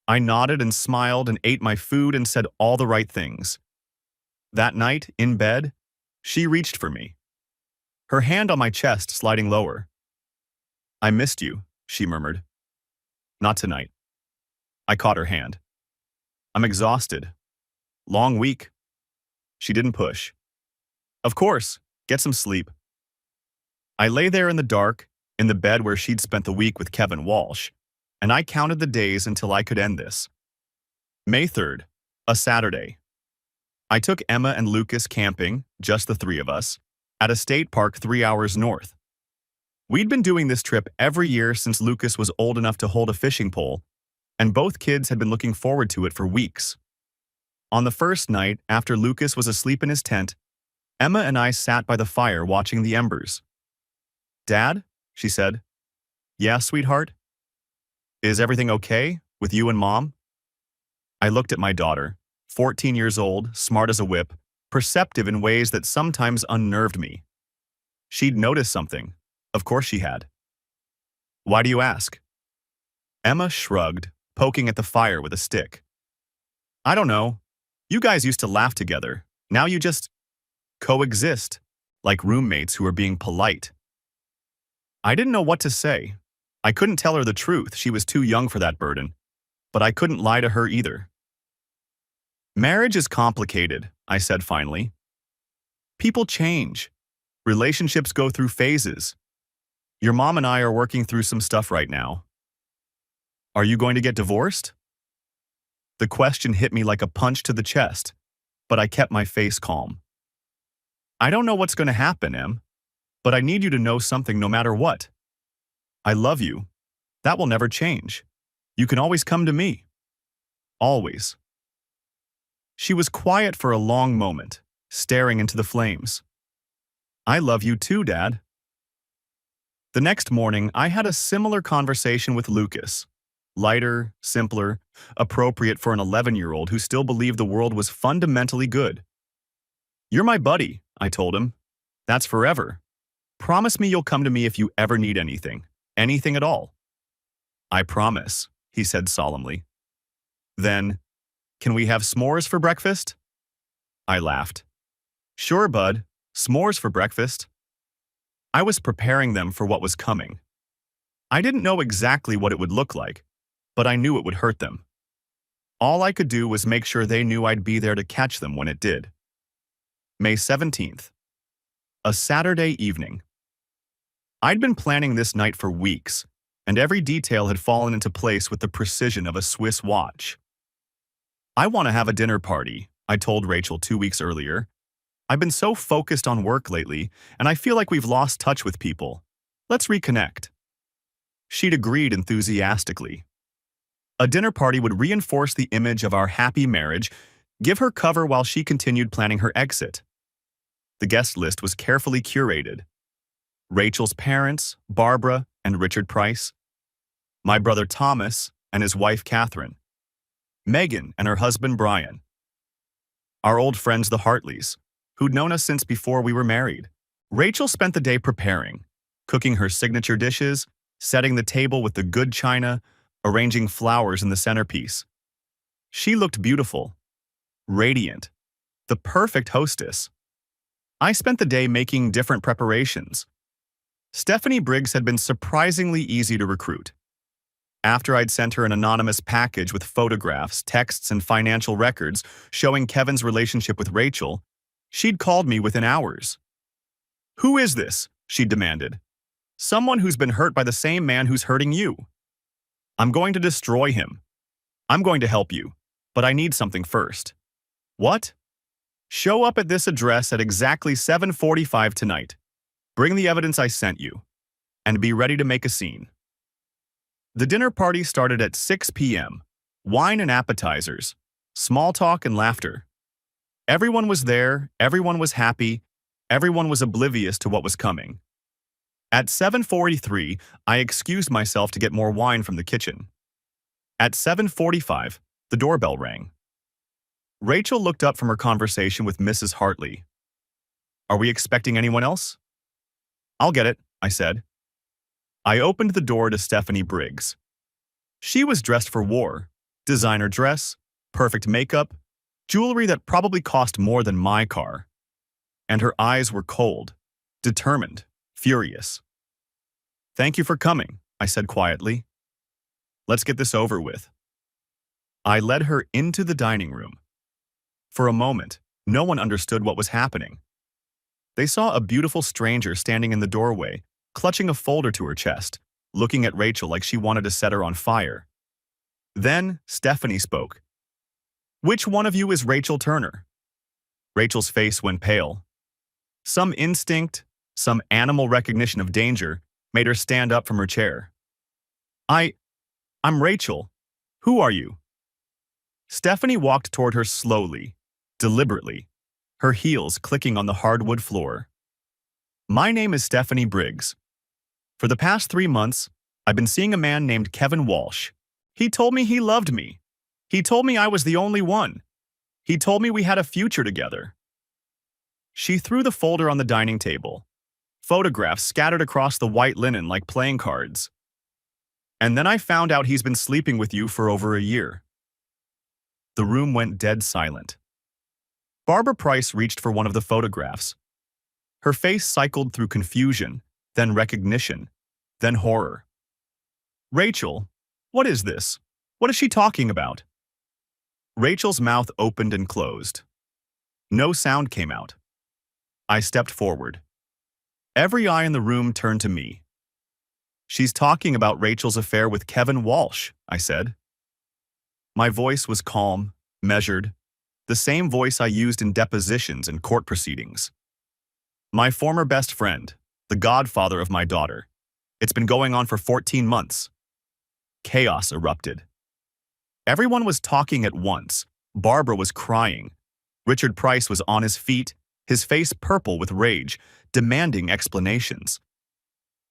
I nodded and smiled and ate my food and said all the right things. That night, in bed, she reached for me, her hand on my chest sliding lower. "I missed you," she murmured. "Not tonight." I caught her hand. "I'm exhausted. Long week." She didn't push. "Of course, get some sleep." I lay there in the dark, in the bed where she'd spent the week with Kevin Walsh, and I counted the days until I could end this. May 3rd, a Saturday. I took Emma and Lucas camping, just the three of us, at a state park 3 hours north. We'd been doing this trip every year since Lucas was old enough to hold a fishing pole, and both kids had been looking forward to it for weeks. On the first night, after Lucas was asleep in his tent, Emma and I sat by the fire watching the embers. "Dad?" she said. "Yeah, sweetheart? Is everything okay with you and Mom?" I looked at my daughter, 14 years old, smart as a whip, perceptive in ways that sometimes unnerved me. She'd noticed something. Of course she had. "Why do you ask?" Emma shrugged, poking at the fire with a stick. "I don't know. You guys used to laugh together. Now you just coexist, like roommates who are being polite." I didn't know what to say. I couldn't tell her the truth. She was too young for that burden. But I couldn't lie to her either. "Marriage is complicated," I said finally. "People change. Relationships go through phases. Your mom and I are working through some stuff right now." "Are you going to get divorced?" The question hit me like a punch to the chest, but I kept my face calm. "I don't know what's going to happen, Em, but I need you to know something no matter what. I love you. That will never change. You can always come to me. Always." She was quiet for a long moment, staring into the flames. "I love you too, Dad." The next morning, I had a similar conversation with Lucas. Lighter, simpler, appropriate for an 11-year-old who still believed the world was fundamentally good. "You're my buddy," I told him. "That's forever. Promise me you'll come to me if you ever need anything. Anything at all." "I promise," he said solemnly. Then, "Can we have s'mores for breakfast?" I laughed. "Sure, bud. S'mores for breakfast." I was preparing them for what was coming. I didn't know exactly what it would look like, but I knew it would hurt them. All I could do was make sure they knew I'd be there to catch them when it did. May 17th. A Saturday evening. I'd been planning this night for weeks, and every detail had fallen into place with the precision of a Swiss watch. "I want to have a dinner party," I told Rachel 2 weeks earlier. "I've been so focused on work lately, and I feel like we've lost touch with people. Let's reconnect." She'd agreed enthusiastically. A dinner party would reinforce the image of our happy marriage, give her cover while she continued planning her exit. The guest list was carefully curated. Rachel's parents, Barbara and Richard Price. My brother Thomas and his wife Catherine. Megan and her husband Brian. Our old friends the Hartleys, who'd known us since before we were married. Rachel spent the day preparing, cooking her signature dishes, setting the table with the good china, arranging flowers in the centerpiece. She looked beautiful, radiant, the perfect hostess. I spent the day making different preparations. Stephanie Briggs had been surprisingly easy to recruit. After I'd sent her an anonymous package with photographs, texts, and financial records showing Kevin's relationship with Rachel, she'd called me within hours. "Who is this?" she demanded. "Someone who's been hurt by the same man who's hurting you. I'm going to destroy him. I'm going to help you, but I need something first." "What?" Show up at this address at exactly 7:45 tonight. Bring the evidence I sent you, and be ready to make a scene. The dinner party started at 6 p.m. Wine and appetizers, small talk and laughter. Everyone was there, everyone was happy, everyone was oblivious to what was coming. At 7:43, I excused myself to get more wine from the kitchen. At 7:45, the doorbell rang. Rachel looked up from her conversation with Mrs. Hartley. Are we expecting anyone else? I'll get it, I said. I opened the door to Stephanie Briggs. She was dressed for war, designer dress, perfect makeup, jewelry that probably cost more than my car. And her eyes were cold, determined, furious. Thank you for coming, I said quietly. Let's get this over with. I led her into the dining room. For a moment, no one understood what was happening. They saw a beautiful stranger standing in the doorway, clutching a folder to her chest, looking at Rachel like she wanted to set her on fire. Then Stephanie spoke. Which one of you is Rachel Turner? Rachel's face went pale. Some instinct, some animal recognition of danger made her stand up from her chair. I'm Rachel. Who are you? Stephanie walked toward her slowly, deliberately, her heels clicking on the hardwood floor. My name is Stephanie Briggs. For the past 3 months, I've been seeing a man named Kevin Walsh. He told me he loved me. He told me I was the only one. He told me we had a future together. She threw the folder on the dining table, photographs scattered across the white linen like playing cards. And then I found out he's been sleeping with you for over a year. The room went dead silent. Barbara Price reached for one of the photographs. Her face cycled through confusion, then recognition, then horror. Rachel, what is this? What is she talking about? Rachel's mouth opened and closed. No sound came out. I stepped forward. Every eye in the room turned to me. She's talking about Rachel's affair with Kevin Walsh, I said. My voice was calm, measured, the same voice I used in depositions and court proceedings. My former best friend, the godfather of my daughter. It's been going on for 14 months. Chaos erupted. Everyone was talking at once. Barbara was crying. Richard Price was on his feet, his face purple with rage, demanding explanations.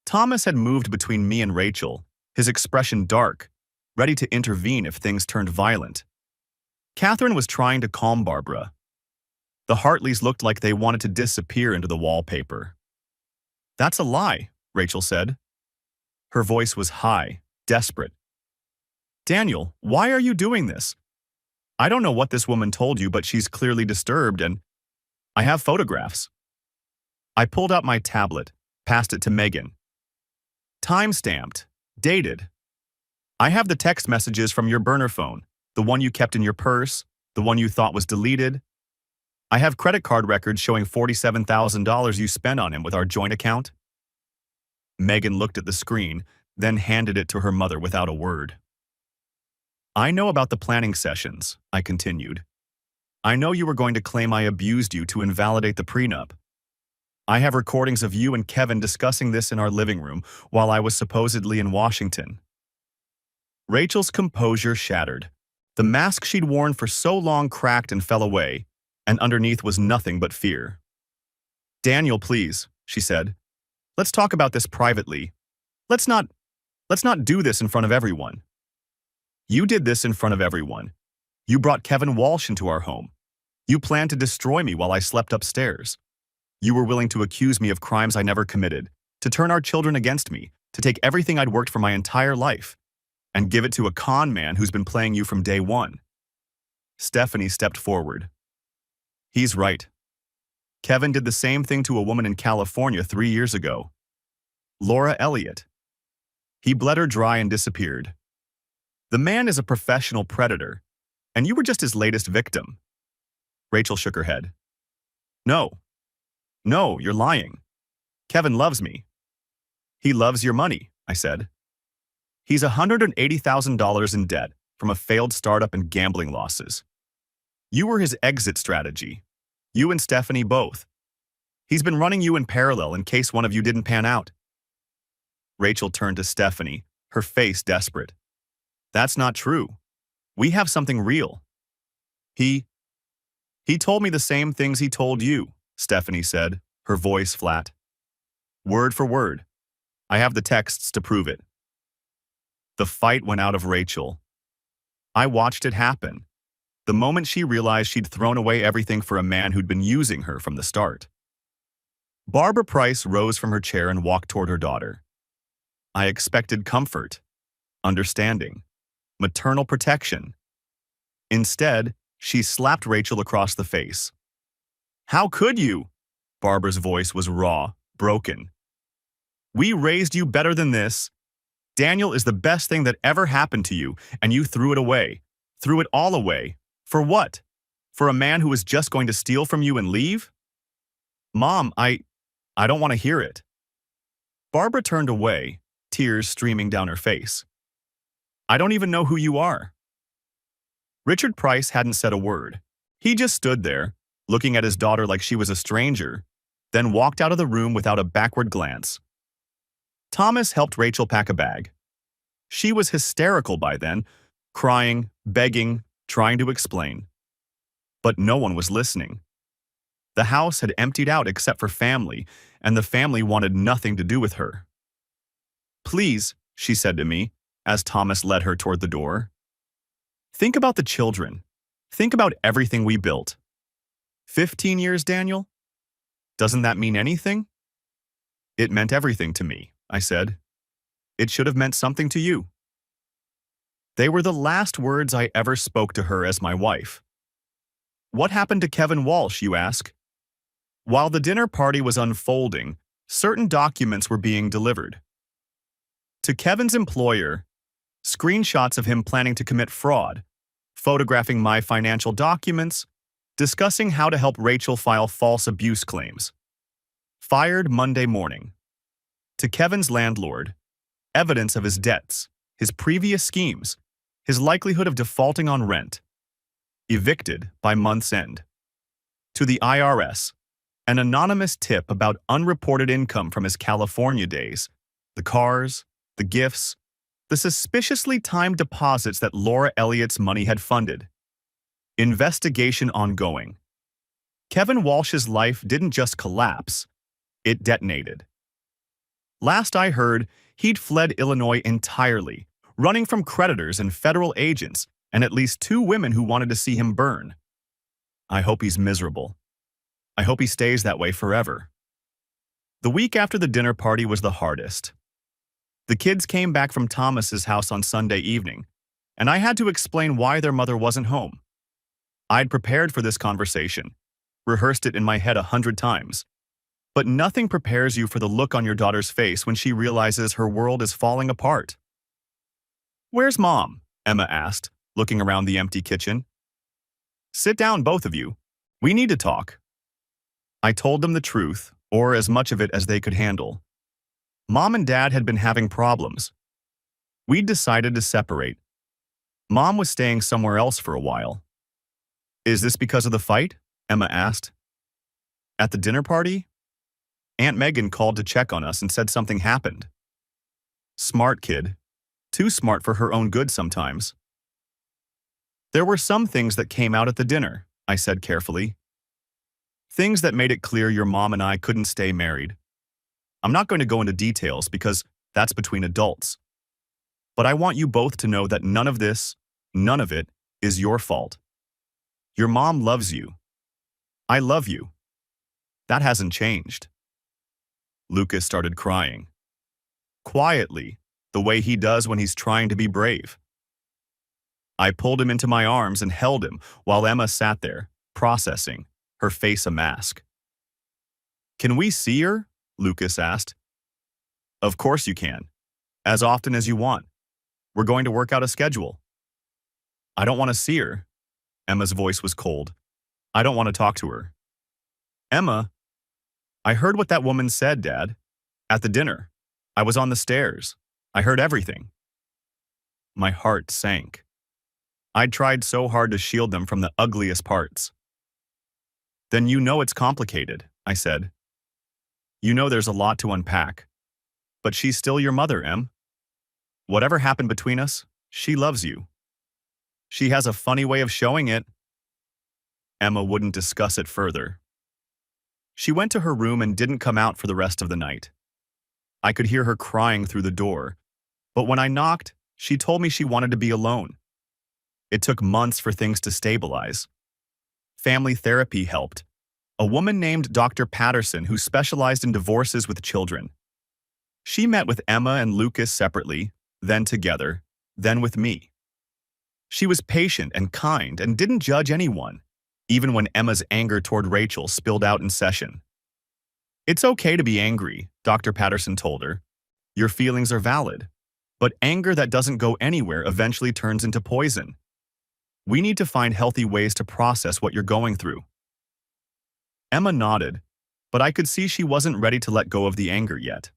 Thomas had moved between me and Rachel, his expression dark, ready to intervene if things turned violent. Catherine was trying to calm Barbara. The Hartleys looked like they wanted to disappear into the wallpaper. That's a lie, Rachel said. Her voice was high, desperate. Daniel, why are you doing this? I don't know what this woman told you, but she's clearly disturbed, and I have photographs. I pulled out my tablet, passed it to Megan. Time-stamped, dated. I have the text messages from your burner phone, the one you kept in your purse, the one you thought was deleted. I have credit card records showing $47,000 you spent on him with our joint account. Megan looked at the screen, then handed it to her mother without a word. I know about the planning sessions, I continued. I know you were going to claim I abused you to invalidate the prenup. I have recordings of you and Kevin discussing this in our living room while I was supposedly in Washington. Rachel's composure shattered. The mask she'd worn for so long cracked and fell away, and underneath was nothing but fear. Daniel, please, she said. Let's talk about this privately. Let's not do this in front of everyone. You did this in front of everyone. You brought Kevin Walsh into our home. You planned to destroy me while I slept upstairs. You were willing to accuse me of crimes I never committed, to turn our children against me, to take everything I'd worked for my entire life, and give it to a con man who's been playing you from day one. Stephanie stepped forward. He's right. Kevin did the same thing to a woman in California 3 years ago. Laura Elliott. He bled her dry and disappeared. The man is a professional predator, and you were just his latest victim. Rachel shook her head. No, you're lying. Kevin loves me. He loves your money, I said. He's $180,000 in debt from a failed startup and gambling losses. You were his exit strategy. You and Stephanie both. He's been running you in parallel in case one of you didn't pan out. Rachel turned to Stephanie, her face desperate. That's not true. We have something real. He told me the same things he told you, Stephanie said, her voice flat. Word for word. I have the texts to prove it. The fight went out of Rachel. I watched it happen. The moment she realized she'd thrown away everything for a man who'd been using her from the start. Barbara Price rose from her chair and walked toward her daughter. I expected comfort, understanding, maternal protection. Instead, she slapped Rachel across the face. How could you? Barbara's voice was raw, broken. We raised you better than this. Daniel is the best thing that ever happened to you, and you threw it away. Threw it all away. For what? For a man who was just going to steal from you and leave? Mom, I don't want to hear it. Barbara turned away, tears streaming down her face. I don't even know who you are. Richard Price hadn't said a word. He just stood there, looking at his daughter like she was a stranger, then walked out of the room without a backward glance. Thomas helped Rachel pack a bag. She was hysterical by then, crying, begging, trying to explain. But no one was listening. The house had emptied out except for family, and the family wanted nothing to do with her. Please, she said to me, as Thomas led her toward the door. Think about the children. Think about everything we built. 15 years, Daniel? Doesn't that mean anything? It meant everything to me, I said. It should have meant something to you. They were the last words I ever spoke to her as my wife. What happened to Kevin Walsh, you ask? While the dinner party was unfolding, certain documents were being delivered. To Kevin's employer, screenshots of him planning to commit fraud, photographing my financial documents, discussing how to help Rachel file false abuse claims. Fired Monday morning. To Kevin's landlord, evidence of his debts, his previous schemes, his likelihood of defaulting on rent. Evicted by month's end. To the IRS, an anonymous tip about unreported income from his California days, the cars, the gifts, the suspiciously timed deposits that Laura Elliott's money had funded. Investigation ongoing. Kevin Walsh's life didn't just collapse, it detonated. Last I heard, he'd fled Illinois entirely, running from creditors and federal agents and at least 2 women who wanted to see him burn. I hope he's miserable. I hope he stays that way forever. The week after the dinner party was the hardest. The kids came back from Thomas's house on Sunday evening, and I had to explain why their mother wasn't home. I'd prepared for this conversation, rehearsed it in my head 100 times, but nothing prepares you for the look on your daughter's face when she realizes her world is falling apart. Where's Mom? Emma asked, looking around the empty kitchen. Sit down, both of you. We need to talk. I told them the truth, or as much of it as they could handle. Mom and Dad had been having problems. We'd decided to separate. Mom was staying somewhere else for a while. Is this because of the fight? Emma asked. At the dinner party? Aunt Megan called to check on us and said something happened. Smart kid. Too smart for her own good sometimes. There were some things that came out at the dinner, I said carefully. Things that made it clear your mom and I couldn't stay married. I'm not going to go into details because that's between adults. But I want you both to know that none of it, is your fault. Your mom loves you. I love you. That hasn't changed. Lucas started crying. Quietly, the way he does when he's trying to be brave. I pulled him into my arms and held him while Emma sat there, processing, her face a mask. Can we see her? Lucas asked. Of course you can. As often as you want. We're going to work out a schedule. I don't want to see her. Emma's voice was cold. I don't want to talk to her. Emma, I heard what that woman said, Dad. At the dinner. I was on the stairs. I heard everything. My heart sank. I'd tried so hard to shield them from the ugliest parts. Then you know it's complicated, I said. You know there's a lot to unpack. But she's still your mother, Em. Whatever happened between us, she loves you. She has a funny way of showing it. Emma wouldn't discuss it further. She went to her room and didn't come out for the rest of the night. I could hear her crying through the door, but when I knocked, she told me she wanted to be alone. It took months for things to stabilize. Family therapy helped. A woman named Dr. Patterson who specialized in divorces with children. She met with Emma and Lucas separately, then together, then with me. She was patient and kind and didn't judge anyone, even when Emma's anger toward Rachel spilled out in session. It's okay to be angry, Dr. Patterson told her. Your feelings are valid, but anger that doesn't go anywhere eventually turns into poison. We need to find healthy ways to process what you're going through. Emma nodded, but I could see she wasn't ready to let go of the anger yet.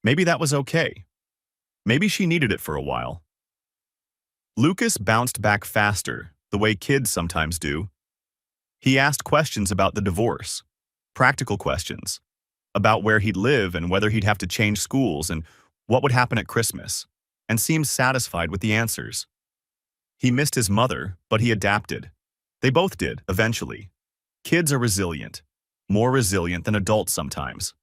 Maybe that was okay. Maybe she needed it for a while. Lucas bounced back faster, the way kids sometimes do. He asked questions about the divorce, practical questions, about where he'd live and whether he'd have to change schools and what would happen at Christmas, and seemed satisfied with the answers. He missed his mother, but he adapted. They both did, eventually. Kids are resilient, more resilient than adults sometimes.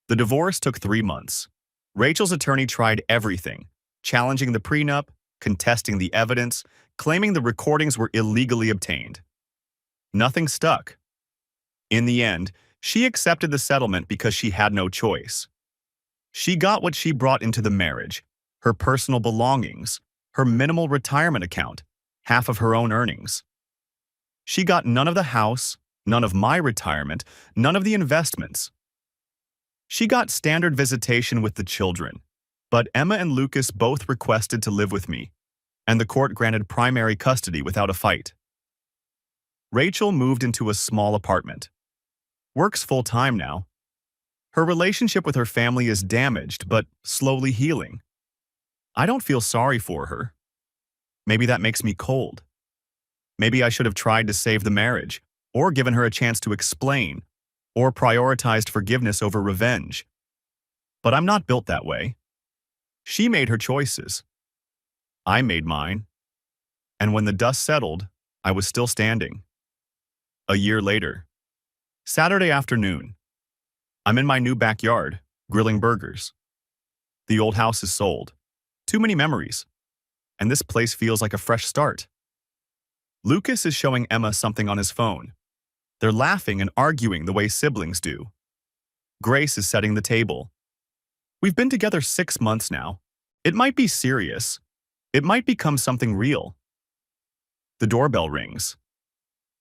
The divorce took 3 months. Rachel's attorney tried everything, challenging the prenup, contesting the evidence, claiming the recordings were illegally obtained. Nothing stuck. In the end, she accepted the settlement because she had no choice. She got what she brought into the marriage, her personal belongings, her minimal retirement account, half of her own earnings. She got none of the house, none of my retirement, none of the investments. She got standard visitation with the children, but Emma and Lucas both requested to live with me, and the court granted primary custody without a fight. Rachel moved into a small apartment. Works full-time now. Her relationship with her family is damaged, but slowly healing. I don't feel sorry for her. Maybe that makes me cold. Maybe I should have tried to save the marriage, or given her a chance to explain, or prioritized forgiveness over revenge. But I'm not built that way. She made her choices. I made mine. And when the dust settled, I was still standing. A year later. Saturday afternoon. I'm in my new backyard, grilling burgers. The old house is sold. Too many memories. And this place feels like a fresh start. Lucas is showing Emma something on his phone. They're laughing and arguing the way siblings do. Grace is setting the table. We've been together 6 months now. It might be serious. It might become something real. The doorbell rings.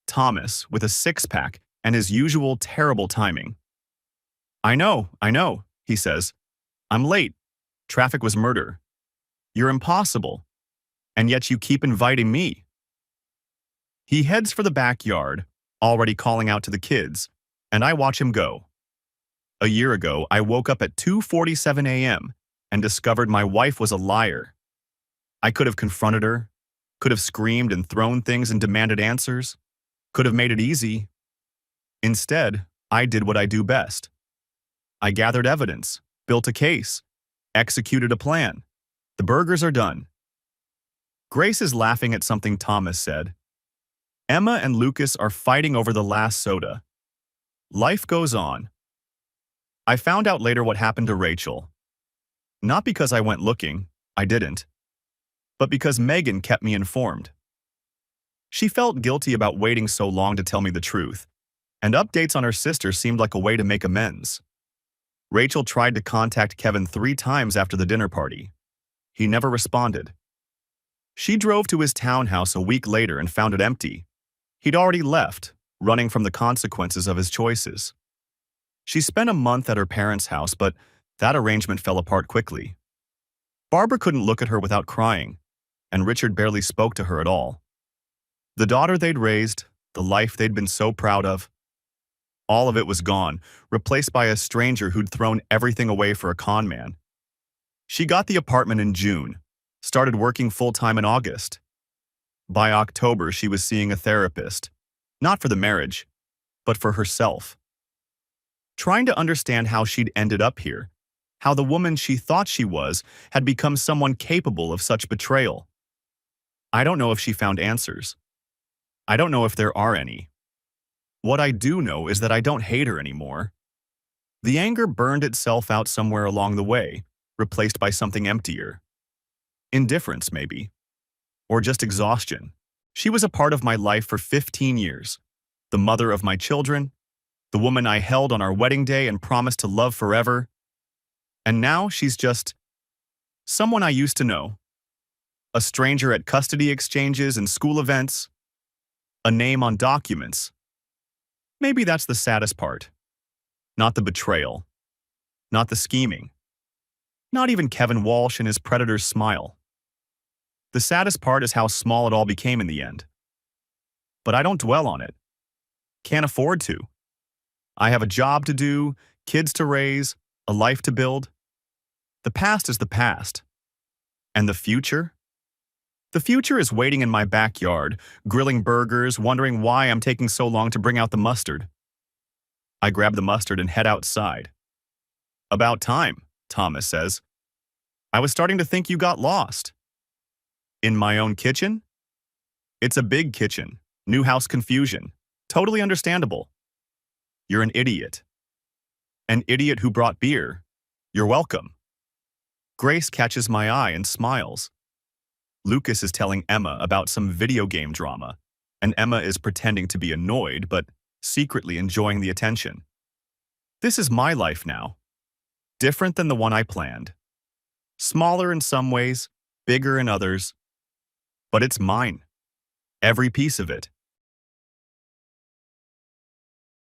Thomas, with a six-pack and his usual terrible timing. I know, he says. I'm late. Traffic was murder. You're impossible. And yet you keep inviting me. He heads for the backyard, already calling out to the kids, and I watch him go. A year ago, I woke up at 2:47 a.m. and discovered my wife was a liar. I could have confronted her, could have screamed and thrown things and demanded answers, could have made it easy. Instead, I did what I do best. I gathered evidence, built a case, executed a plan. The burgers are done. Grace is laughing at something Thomas said. Emma and Lucas are fighting over the last soda. Life goes on. I found out later what happened to Rachel. Not because I went looking, I didn't, but because Megan kept me informed. She felt guilty about waiting so long to tell me the truth, and updates on her sister seemed like a way to make amends. Rachel tried to contact Kevin 3 times after the dinner party. He never responded. She drove to his townhouse a week later and found it empty. He'd already left, running from the consequences of his choices. She spent a month at her parents' house, but that arrangement fell apart quickly. Barbara couldn't look at her without crying, and Richard barely spoke to her at all. The daughter they'd raised, the life they'd been so proud of, all of it was gone, replaced by a stranger who'd thrown everything away for a con man. She got the apartment in June, started working full-time in August. By October, she was seeing a therapist, Not for the marriage, but for herself. Trying to understand how she'd ended up here, how the woman she thought she was had become someone capable of such betrayal. I don't know if she found answers. I don't know if there are any. What I do know is that I don't hate her anymore. The anger burned itself out somewhere along the way, replaced by something emptier. Indifference, maybe. Or just exhaustion. She was a part of my life for 15 years. The mother of my children, the woman I held on our wedding day and promised to love forever. And now she's just someone I used to know. A stranger at custody exchanges and school events. A name on documents. Maybe that's the saddest part. Not the betrayal. Not the scheming. Not even Kevin Walsh and his predator's smile. The saddest part is how small it all became in the end. But I don't dwell on it. Can't afford to. I have a job to do, kids to raise, a life to build. The past is the past. And the future? The future is waiting in my backyard, grilling burgers, wondering why I'm taking so long to bring out the mustard. I grab the mustard and head outside. About time, Thomas says. I was starting to think you got lost. In my own kitchen? It's a big kitchen. New house confusion. Totally understandable. You're an idiot. An idiot who brought beer. You're welcome. Grace catches my eye and smiles. Lucas is telling Emma about some video game drama, and Emma is pretending to be annoyed but secretly enjoying the attention. This is my life now. Different than the one I planned. Smaller in some ways, bigger in others. But it's mine. Every piece of it.